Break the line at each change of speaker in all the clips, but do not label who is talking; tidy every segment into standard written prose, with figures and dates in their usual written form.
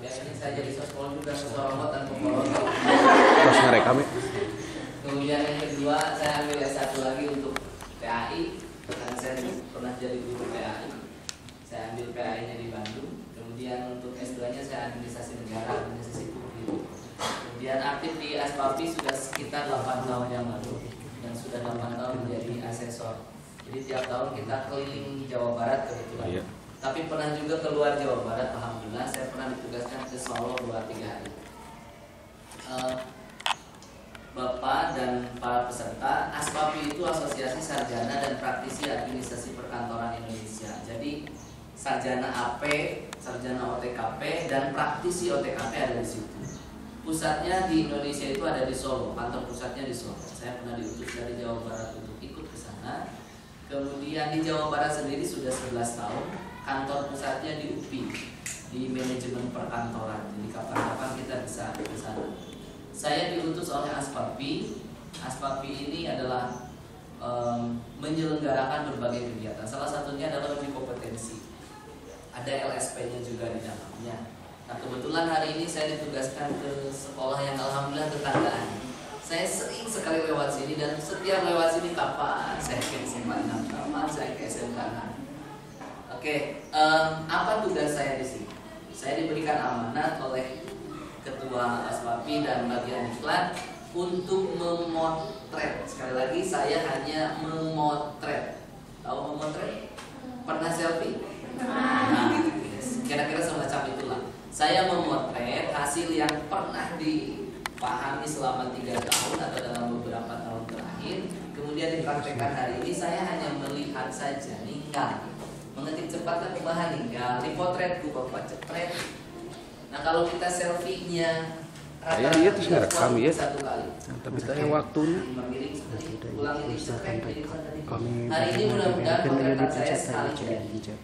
Ya ini saya jadi sospol juga, sospol dan pembawa.
Terus ngerekam ya.
Kemudian yang kedua saya ambil S1 lagi untuk PAI, karena saya pernah jadi guru PAI. Saya ambil PAI-nya di Bandung. Kemudian untuk S2-nya saya administrasi negara, administrasi publik. Kemudian aktif di Aspapi sudah sekitar 8 tahun yang lalu dan sudah 8 tahun menjadi asesor. Jadi tiap tahun kita keliling Jawa Barat kebetulan.
Iya.
Tapi pernah juga keluar Jawa Barat, alhamdulillah saya pernah ditugaskan ke Solo 2-3 hari. Bapak dan para peserta, Aspapi itu Asosiasi Sarjana dan Praktisi Administrasi Perkantoran Indonesia. Jadi sarjana AP, sarjana OTKP, dan praktisi OTKP ada di situ. Pusatnya di Indonesia itu ada di Solo, kantor pusatnya di Solo. Saya pernah diutus dari Jawa Barat untuk ikut ke sana. Kemudian di Jawa Barat sendiri sudah 11 tahun, kantor pusatnya di UPI, di manajemen perkantoran. Jadi kapan-kapan kita bisa ke sana. Saya diutus oleh Aspapi. Aspapi ini adalah menyelenggarakan berbagai kegiatan. Salah satunya adalah uji kompetensi. Ada LSP-nya juga di dalamnya. Nah kebetulan hari ini saya ditugaskan ke sekolah yang alhamdulillah tetanggaan. Saya sering sekali lewat sini dan setiap lewat sini kapan saya ke SMA 6, kapan saya ke SMK 6. Oke, apa tugas saya di sini? Saya diberikan amanat oleh Ketua Aspapi dan bagian diklat untuk memotret. Sekali lagi saya hanya memotret. Tahu memotret? Pernah selfie? Nah, kira-kira semacam itulah. Saya memotret hasil yang pernah dipahami selama 3 tahun atau dalam beberapa tahun terakhir, kemudian dipraktekkan hari ini. Saya hanya melihat saja, ninggal, mengetik cepat dan memahami, ninggal, dipotret, bapak cepret. Nah kalau kita selfie-nya
Iya terus ngerekam ya.
satu kali.
Tapi saya waktunya.
Hari ini mudah-mudahan potretan saya sekali jadi.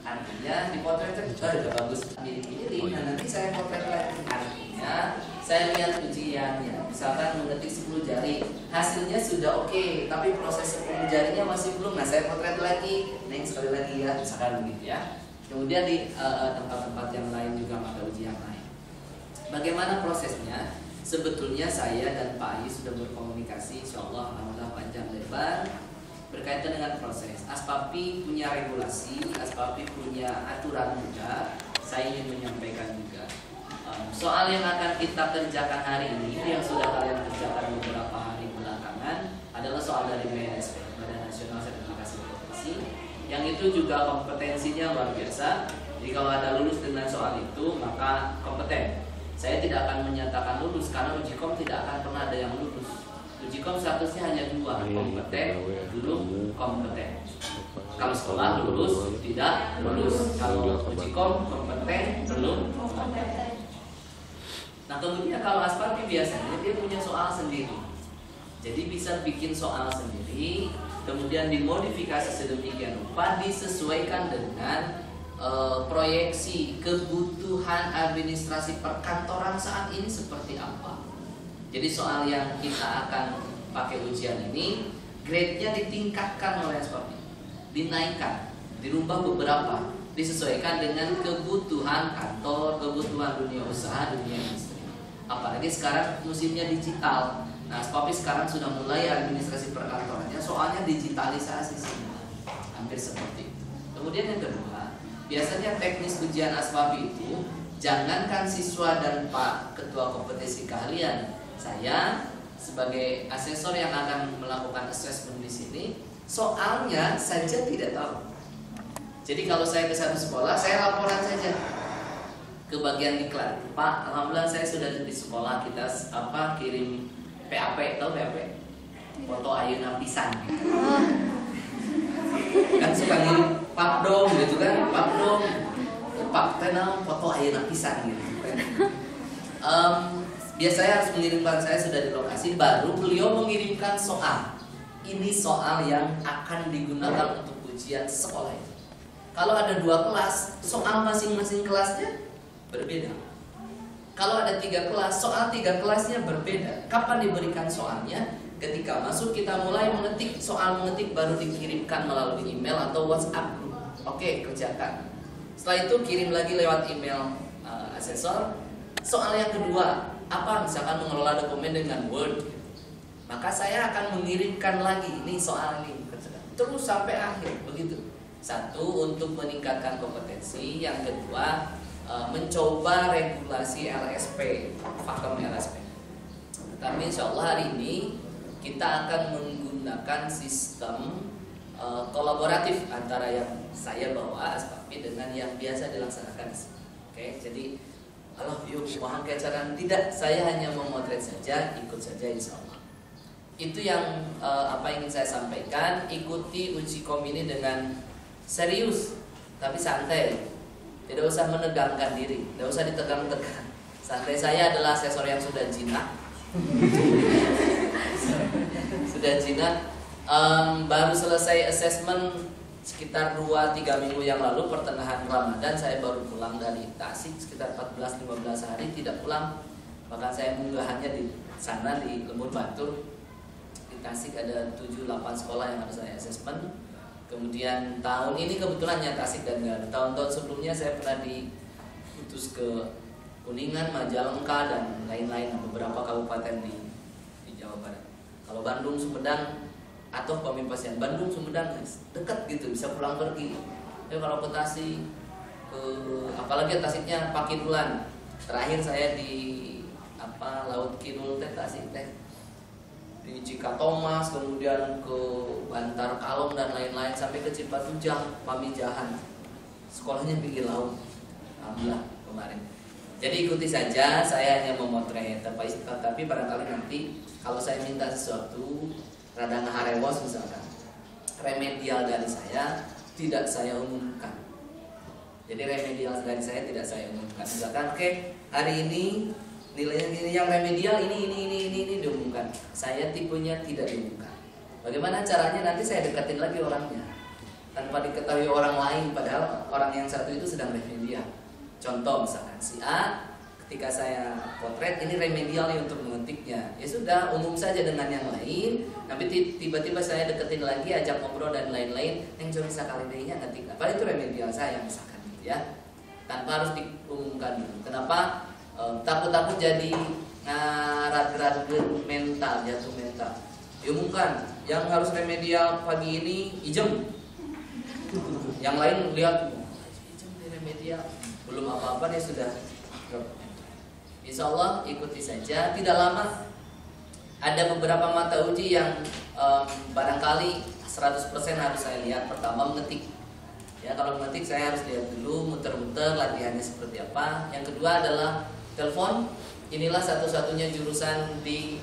Artinya di potret udah bagus pilih-pilih. Nah nanti saya potret lagi. Artinya saya lihat ujiannya. Misalkan mengetik 10 jari, hasilnya sudah oke, tapi proses 10 jarinya masih belum. Nah saya potret lagi. Neng sekali lagi ya, misalkan begitu ya. Kemudian di tempat-tempat yang lain juga ada ujian lain. Bagaimana prosesnya? Sebetulnya saya dan Pak Ayi sudah berkomunikasi, insya Allah alhamdulillah panjang lebar berkaitan dengan proses. Aspapi punya regulasi, Aspapi punya aturan juga. Saya ingin menyampaikan juga. Soal yang akan kita kerjakan hari ini, yang sudah kalian kerjakan beberapa hari belakangan, adalah soal dari BNSP, Badan Nasional Sertifikasi Profesi. Yang itu juga kompetensinya luar biasa. Jadi kalau ada lulus dengan soal itu maka kompeten. Saya tidak akan menyatakan lulus karena ujikom tidak akan pernah ada yang lulus. Ujikom statusnya hanya 2, kompeten, belum kompeten. Kalau sekolah lulus, tidak lulus. Kalau ujikom kompeten, belum kompeten. Nah kemudian kalau Aspapi biasanya dia punya soal sendiri. Jadi bisa bikin soal sendiri, kemudian dimodifikasi sedemikian rupa disesuaikan dengan proyeksi kebutuhan administrasi perkantoran saat ini seperti apa. Jadi soal yang kita akan pakai ujian ini grade-nya ditingkatkan oleh Aspapi, dinaikkan, dirubah beberapa, disesuaikan dengan kebutuhan kantor, kebutuhan dunia usaha, dunia industri. Apalagi sekarang musimnya digital. Nah, Aspapi sekarang sudah mulai administrasi perkantorannya, soalnya digitalisasi semua, hampir seperti itu. Kemudian yang kedua, biasanya teknis ujian Aspapi itu, jangankan siswa dan Pak Ketua Kompetensi Keahlian, saya sebagai asesor yang akan melakukan assessment di sini, soalnya saja tidak tahu. Jadi kalau saya ke satu sekolah, saya laporan saja ke bagian diklat. Pak, alhamdulillah saya sudah di sekolah, kita kirim PAP, tahu PAP? Foto ayeuna pisan. Kan suka ngirim Pak dong gitu kan, Pak dong, Pak tenang foto ayeuna pisan gitu. Biasanya harus mengirimkan, saya sudah di lokasi, baru beliau mengirimkan soal. Ini soal yang akan digunakan untuk ujian sekolah itu. Kalau ada 2 kelas, soal masing-masing kelasnya berbeda. Kalau ada 3 kelas, soal 3 kelasnya berbeda. Kapan diberikan soalnya? Ketika masuk kita mulai mengetik, soal mengetik baru dikirimkan melalui email atau WhatsApp. Oke, kerjakan. Setelah itu kirim lagi lewat email asesor. Soal yang kedua, apa misalkan mengelola dokumen dengan Word, maka saya akan mengirimkan lagi ini soal ini terus sampai akhir begitu. Satu, untuk meningkatkan kompetensi. Yang kedua, mencoba regulasi LSP, pakem LSP. Tapi insya Allah hari ini kita akan menggunakan sistem kolaboratif antara yang saya bawa Aspapi dengan yang biasa dilaksanakan. Oke, jadi Allah yuk mohon keacaraan tidak, saya hanya memotret saja, ikut saja insya Allah. Itu yang apa yang ingin saya sampaikan. Ikuti uji kom ini dengan serius tapi santai, tidak usah menegangkan diri, tidak usah ditegang-tegang, santai. Saya adalah asesor yang sudah jinak sudah jinak. Baru selesai assessment sekitar 2-3 minggu yang lalu, pertengahan Ramadan saya baru pulang dari Tasik, sekitar 14-15 hari tidak pulang. Bahkan saya munggahannya di sana di Lembur Batu. Di Tasik ada 7-8 sekolah yang harus saya assessment. Kemudian tahun ini kebetulan Tasik dan Garut. Tahun-tahun sebelumnya saya pernah diutus ke Kuningan, Majalengka dan lain-lain, beberapa kabupaten di Jawa Barat. Kalau Bandung, Sumedang atau Pamekasan, Bandung, Sumedang dekat gitu, bisa pulang pergi. Tapi kalau ke Tasik, apalagi Tasiknya Pakidulan. Terakhir saya di Laut Kidul Tasik di Cikatomas, kemudian ke Bantar Kalong dan lain-lain, sampai ke Cipatujah, Pamijahan. Sekolahnya pinggir laut. Alhamdulillah kemarin. Jadi ikuti saja, saya hanya memotret, tapi barangkali nanti kalau saya minta sesuatu rada ngaharewos misalkan, remedial dari saya tidak saya umumkan. Jadi remedial dari saya tidak saya umumkan. Misalkan hari ini nilainya gini, yang remedial ini diumumkan. Saya tipenya tidak diumumkan. Bagaimana caranya? Nanti saya deketin lagi orangnya tanpa diketahui orang lain, padahal orang yang satu itu sedang remedial. Contoh misalkan si A, ketika saya potret ini remedial nih untuk mengetiknya, ya sudah umum saja dengan yang lain. Tapi tiba-tiba saya deketin lagi, ajak ngobrol dan lain-lain, yang cuma sekali nya ngetik apa itu remedial saya misalkan gitu ya, tanpa harus diumumkan dulu. Kenapa? Takut-takut jadi ngarat-ngarat mental, jatuh mental. Diumumkan yang harus remedial pagi ini ijem, yang lain lihat ijem di remedial, belum apa-apa dia sudah drop. Insya Allah ikuti saja. Tidak lama ada beberapa mata uji yang barangkali 100% harus saya lihat. Pertama mengetik. Ya, kalau mengetik saya harus lihat dulu, muter-muter latihannya seperti apa. Yang kedua adalah telepon. Inilah satu-satunya jurusan di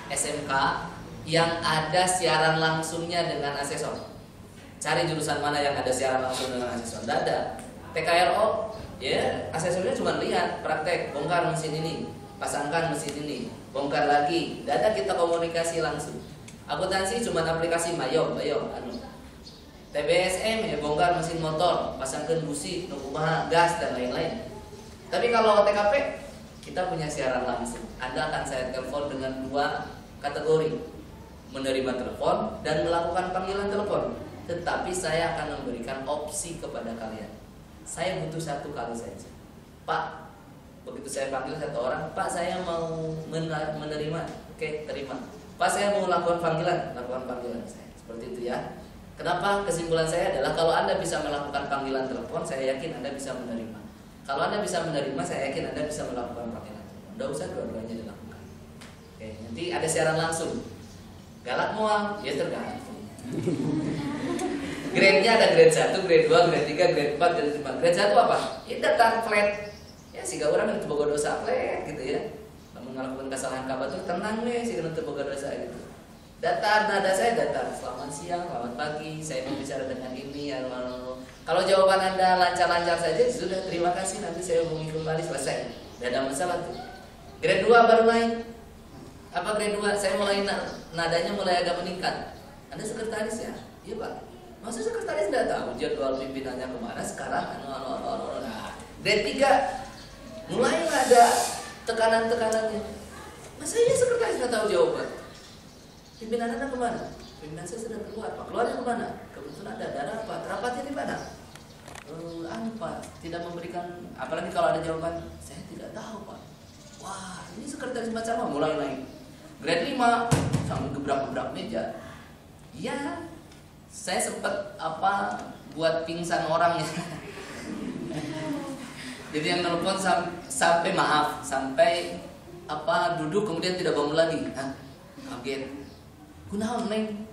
SMK yang ada siaran langsungnya dengan asesor. Cari jurusan mana yang ada siaran langsung dengan asesor. Tidak ada. TKRO, ya asesornya cuma lihat praktek, bongkar mesin ini, pasangkan mesin ini, bongkar lagi. Tidak ada kita komunikasi langsung. Akuntansi cuma aplikasi Mayo, TBSM ya bongkar mesin motor, pasangkan busi, nukumaha, gas dan lain-lain. Tapi kalau TKP kita punya siaran langsung. Anda akan saya telepon dengan 2 kategori, menerima telepon dan melakukan panggilan telepon. Tetapi saya akan memberikan opsi kepada kalian. Saya butuh 1 kali saja, Pak. Begitu saya panggil 1 orang, Pak saya mau menerima, oke terima. Pak saya mau lakukan panggilan saya. Seperti itu ya. Kenapa? Kesimpulan saya adalah kalau Anda bisa melakukan panggilan telepon, saya yakin Anda bisa menerima. Kalau Anda bisa menerima, saya yakin Anda bisa melakukan panggilan telepon. Tidak usah dua-duanya dilakukan. Oke, nanti ada siaran langsung. Galak mual, ya tergantung. Grade-nya ada grade 1, grade 2, grade 3, grade 4, grade 5. Grade 1 apa? Ya datar flat. Ya siga orang yang boga dosa flat gitu ya. Namun melakukan kesalahan kabatur tenang nih sih kalau boga dosa gitu. Datar, nada saya datar. Selamat siang, selamat pagi. Saya mau bicara dengan ini. Kalau jawaban Anda lancar-lancar saja, sudah terima kasih. Nanti saya hubungi kembali, selesai. Tidak ada masalah tuh. Grade 2 baru naik. Apa grade 2? Saya mulai nadanya mulai agak meningkat. Anda sekretaris ya? Iya Pak. Masa sekretaris tidak tahu jadwal pimpinannya kemana sekarang? Nah, grade 3 mulai ada tekanan-tekanannya. Masa iya sekretaris tidak tahu jawaban? Pimpinan Anda kemana? Pimpinan saya sudah keluar. Pak keluarnya kemana? Kebetulan ada rapat. Rapatnya di mana? anu Pak, tidak memberikan, apalagi kalau ada jawaban, saya tidak tahu Pak. Wah, ini sekretaris macam apa? Mulai naik. Grade 5 sambil gebrak-gebrak meja. Ya, saya sempat buat pingsan orang ya. Jadi yang nelpon sampai maaf, sampai duduk kemudian tidak bangun lagi. Kaget. Kunaon neng?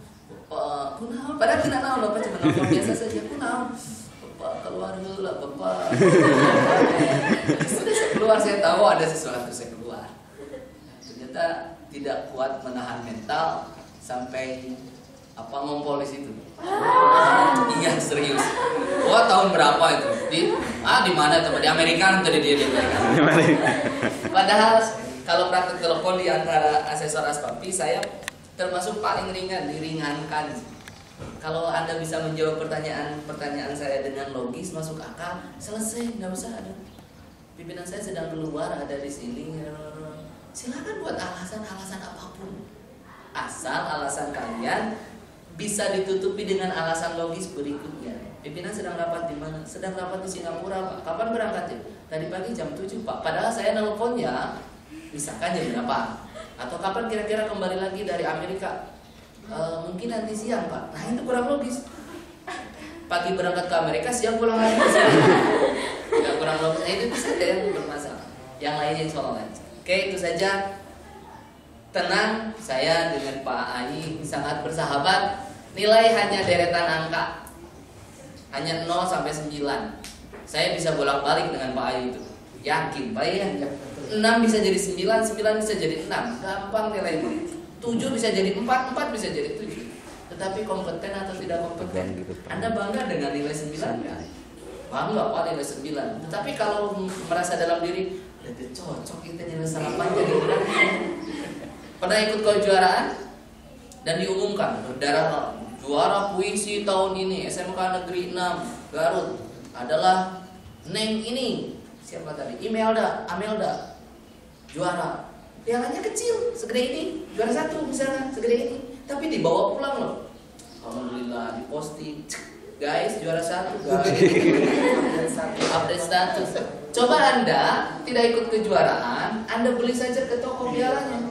Kunaon? Padahal tidak tahu Bapak cuma nelpon biasa saja. Kunaon? Bapak keluar dulu lah Bapak. Sudah saya keluar, saya tahu ada sesuatu, saya keluar. Ternyata tidak kuat menahan mental sampai ngompol di situ. Iya serius. Wah tahun berapa itu? Di mana teman? Di Amerika tadi dia di Amerika. Padahal kalau praktek telepon di antara asesor Aspapi saya termasuk paling ringan, diringankan. Kalau Anda bisa menjawab pertanyaan saya dengan logis, masuk akal, selesai, nggak usah ada. Pimpinan saya sedang keluar, ada di sini. Silakan buat alasan apapun. Asal alasan kalian bisa ditutupi dengan alasan logis berikutnya. Pimpinan sedang rapat di mana? Sedang rapat di Singapura, Pak. Kapan berangkatnya? Tadi pagi jam 7, Pak. Padahal saya nelponnya misalkan jam berapa? Atau kapan kira-kira kembali lagi dari Amerika? Mungkin nanti siang, Pak. Nah, itu kurang logis. Pagi berangkat ke Amerika, siang pulang lagi ke sini. Ya, kurang logis. Nah, itu saja yang bermasalah. Yang lainnya insya Allah lancar. Oke, itu saja. Tenang, saya dengan Pak Ai sangat bersahabat. Nilai hanya deretan angka, hanya 0 sampai 9. Saya bisa bolak-balik dengan Pak Ai itu. Yakin, Pak ya? 6 bisa jadi 9, 9 bisa jadi 6. Gampang nilainya. 7 bisa jadi 4, 4 bisa jadi 7. Tetapi kompeten atau tidak kompeten? Anda bangga dengan nilai 9 kan? Bangga Pak nilai 9. Tetapi kalau merasa dalam diri, cocok kita nilai 8 jadi berapa? Pernah ikut kejuaraan dan diumumkan juara puisi tahun ini SMK Negeri 6 Garut adalah Neng ini siapa tadi? Amelda juara. Pialanya kecil segede ini, juara 1 misalnya segede ini, tapi dibawa pulang loh. Alhamdulillah diposting. Guys, juara 1 guys. Update status. Coba Anda tidak ikut kejuaraan, Anda beli saja ke toko pialanya.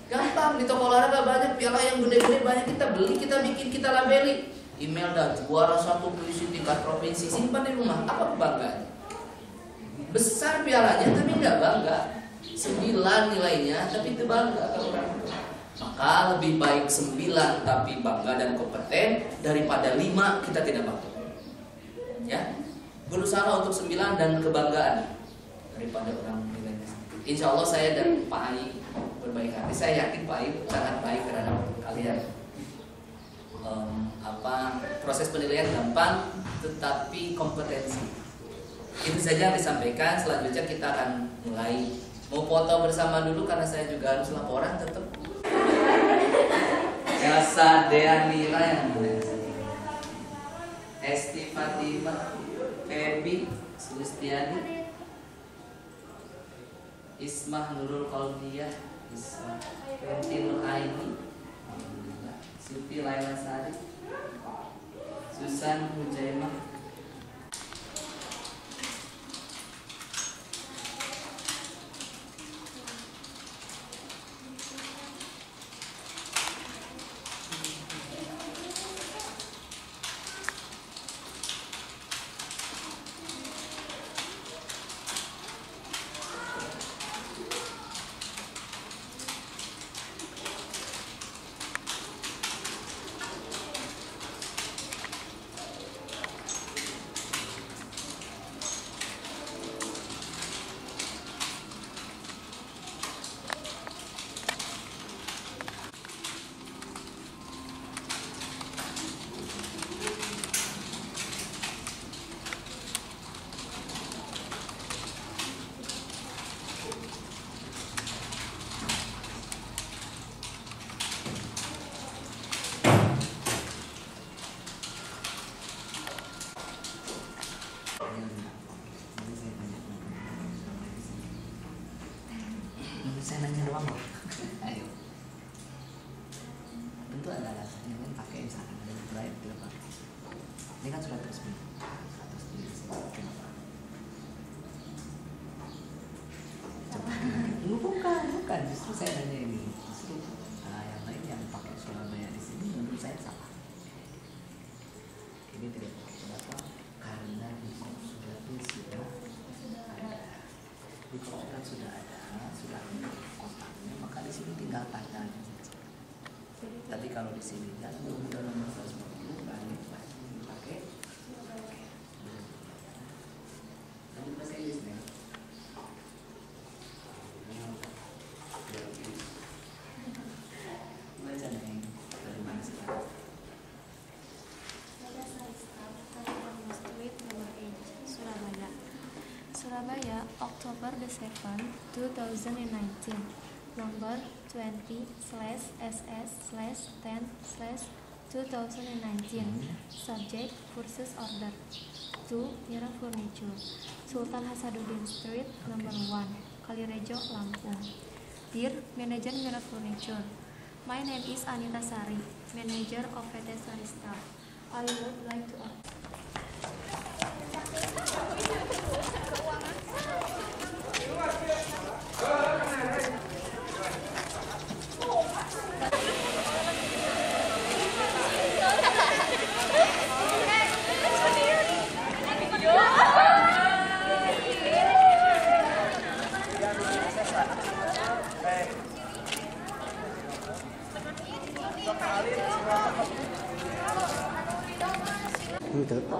Gampang, di toko olahraga banyak piala yang gede-gede, banyak kita beli, kita bikin, kita labeli. Email dah juara 1 puisi tingkat provinsi, simpan di rumah. Apa kebanggaan? Besar pialanya tapi nggak bangga. 9 nilainya tapi itu bangga kalau orang itu. Maka lebih baik 9 tapi bangga dan kompeten daripada 5 kita tidak bangga. Ya, berusaha untuk 9 dan kebanggaan daripada orang nilainya. Insya Allah saya dan Pak Ai berbaik hati. Saya yakin Pak Ai sangat baik terhadap kalian. Proses penilaian gampang, tetapi kompetensi. Itu saja yang disampaikan. Selanjutnya kita akan mulai. Mau foto bersama dulu karena saya juga harus laporan tetap. Elsa Deanira yang mana? Esti Fatima, Febi, Sulistiani, Ismah Nurul Qaudiyah, Ismah Fenty Nur Aini, Siti Laila Sari, Susan Hujaimah. Saya nanya doang loh. Ayo. Tentu ada alasannya kan pakai misalkan ada drive tidak pakai. Ini kan sudah resmi. Bukan, justru saya nanya ini. Justru yang lain yang pakai Surabaya di sini menurut saya salah. Ini tidak pakai kenapa? Karena di Surabaya sudah ada. Di Surabaya sudah ada kotaknya, maka di sini tinggal tanda. Tapi kalau di sini jangan udah nomor 150 balik pakai. Tapi bahasa Inggris nih.
Surabaya, October the 7th, 2019. Number 20/SS/10/2019. Subject Kursus Order 2 Mira Furniture, Sultan Hasanuddin Street, number 1, Kalirejo, Lampung. Dear Manager Mira Furniture, my name is Anita Sari, Manager of PT Saristar. I would like to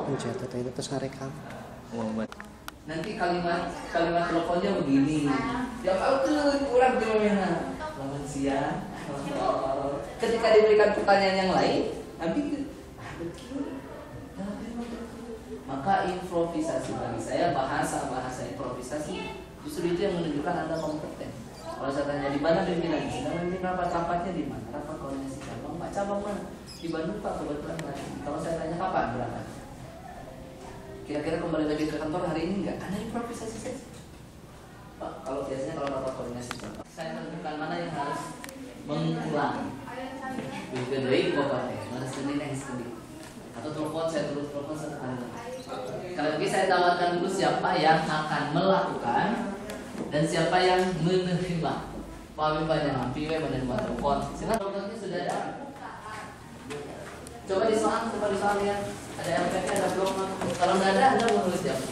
mencatat itu terus ngerekam.
Nanti kalimat teleponnya begini. Tiap kali kurang gimana? Selamat siang. Ketika diberikan pertanyaan yang lain, nanti maka improvisasi bagi saya bahasa improvisasi justru itu yang menunjukkan Anda kompeten. Kalau saya tanya di mana pimpinan, sedang memimpin rapatnya di mana? Rapat koordinasi cabang, Pak cabang mana? Di Bandung Pak, kebetulan lagi. Kalau saya tanya kapan berangkat? Kira-kira kembali lagi ke kantor hari ini enggak? Anda improvisasi saja. Pak, kalau biasanya kalau rapat koordinasi cabang, saya menentukan mana yang harus mengulang. Kedua bapak harus sendiri yang sendiri. Atau telepon saya terus telepon satu kali. Kalau lagi saya tawarkan dulu siapa yang akan melakukan dan siapa yang menerima. Pak banyak nampi menerima telepon. Silakan programnya sudah ada. Coba disoal ya. Ada LPP, ada blog. Kalau nggak ada, Anda mau nulis siapa?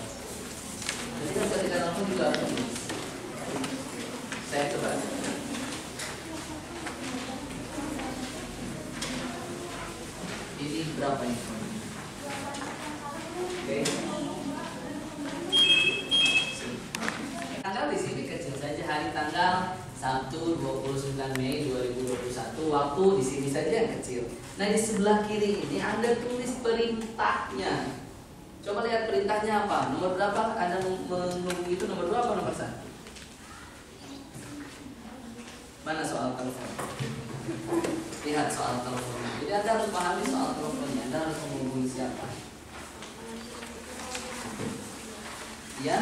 Jadi kan ketika telepon juga harus nulis. Saya coba. Ini berapa ini? Oke. Tanggal di sini kecil saja, hari tanggal Sabtu 29 Mei 2021. Waktu di sini saja yang kecil. Nah di sebelah kiri ini Anda tulis perintahnya. Coba lihat perintahnya apa? Nomor berapa? Anda menunggu itu nomor 2 apa nomor 1? Mana soal telepon? Lihat soal telepon. Jadi Anda harus pahami soal teleponnya. Anda harus menghubungi siapa? Ya,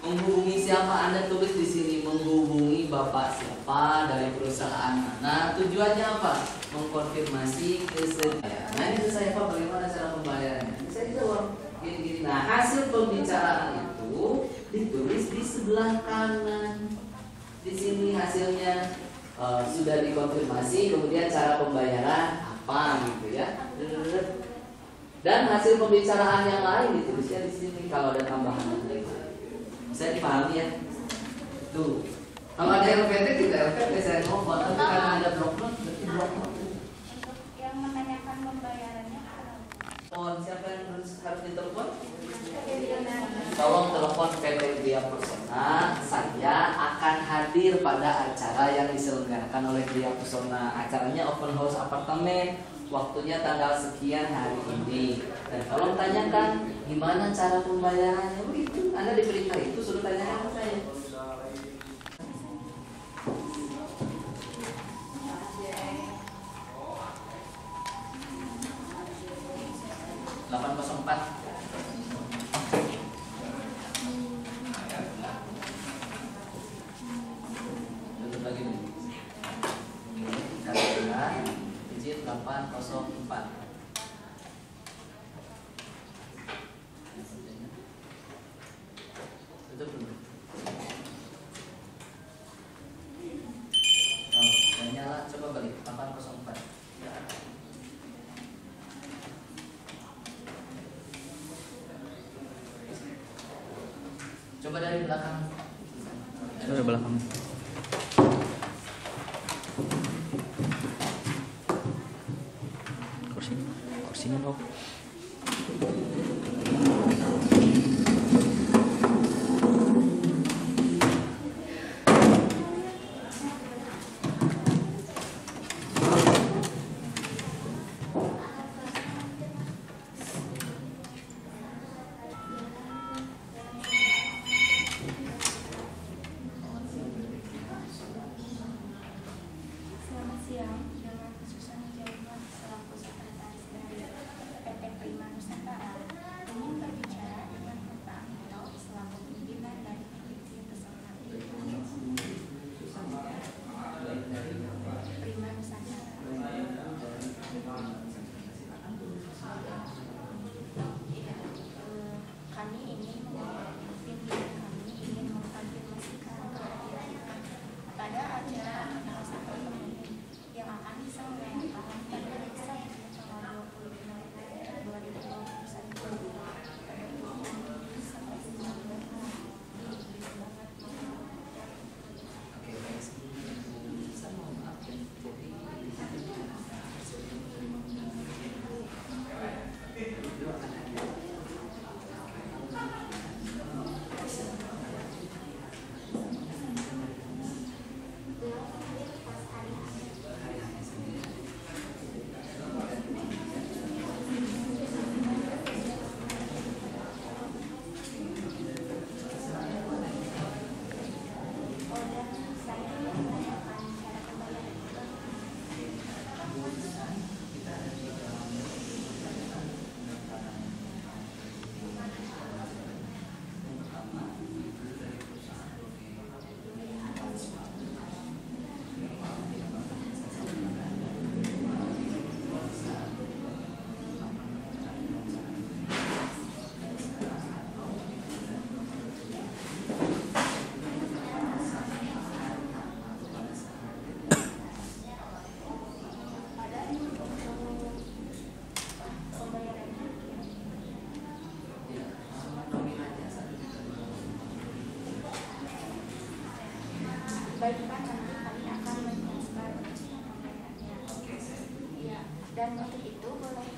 menghubungi siapa? Anda tulis di sini menghubungi bapak siapa dari perusahaan mana. Tujuannya apa? Mengkonfirmasi kesediaan. Nah ini saya Pak, bagaimana cara pembayarannya? Saya jawab gini-gini. Nah hasil pembicaraan itu ditulis di sebelah kanan. Di sini hasilnya sudah dikonfirmasi, kemudian cara pembayaran apa gitu ya. Dan hasil pembicaraan yang lain ditulisnya di sini kalau ada tambahan lagi. Bisa dipahami ya? Tuh. Kalau ada LPT kita LPT saya ngomong, tapi karena ada blok note berarti blok note.
yang menanyakan pembayarannya.
Siapa yang harus ditelepon? Tolong telepon PT Gria Persona. Saya akan hadir pada acara yang diselenggarakan oleh Gria Persona. Acaranya open house apartemen. Waktunya tanggal sekian hari ini. Dan tolong tanyakan gimana cara pembayarannya. Begitu. Anda diberitahu itu suruh tanyakan ke saya. Tutup lagi nih. Ini digit 804. Coba dari belakang.
Dari belakang. Kursinya dong.
Selamat siang, dengan Susana Jawa selaku sekretaris dari PT Prima Nusantara ingin berbicara dengan Bapak Amito selaku pimpinan dari divisi pesona Prima Nusantara. Kami ingin pimpinan kami ingin mengkonfirmasikan kehadiran pada acara tanggal 1 Mei yang akan diselenggarakan pada Sabtu tanggal 25 Mei 2021 pada pukul 7 sampai 19 malam.
Oke, baik. Saya mohon maaf ya. Jadi itu akan ada
Baik Pak, nanti kami akan menjelaskan pembayarannya. Ya, dan untuk itu boleh